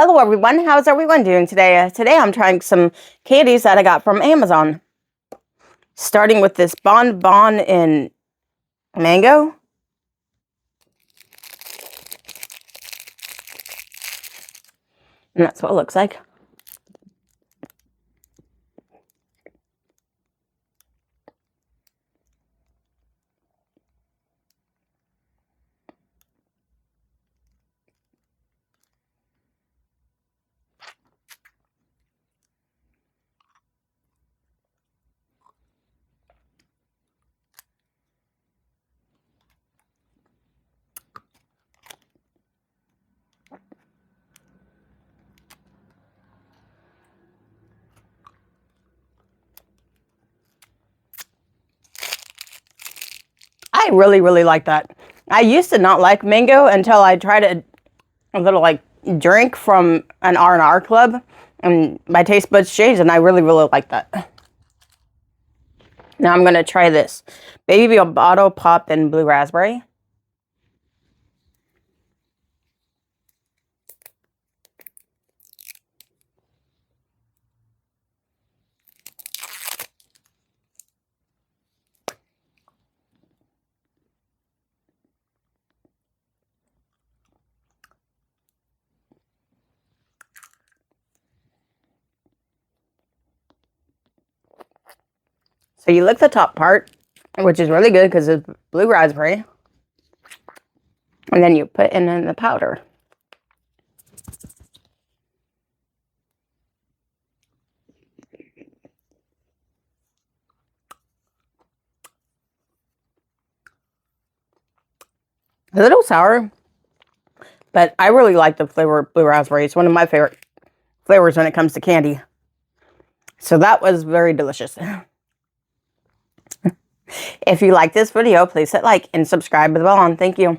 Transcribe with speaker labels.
Speaker 1: Hello everyone, how's everyone doing today? Today I'm trying some candies that I got from Amazon. Starting with this bonbon in mango. And that's what it looks like. I really like that. I used to not like mango until I tried a little like drink from an R&R club, and my taste buds changed, and I really like that. Now I'm gonna try this baby bottle pop and blue raspberry. So you lick the top part, which is really good because it's blue raspberry. And then you put in the powder. A little sour, but I really like the flavor of blue raspberry. It's one of my favorite flavors when it comes to candy. So that was very delicious. If you like this video, please hit like and subscribe with the bell on. Thank you.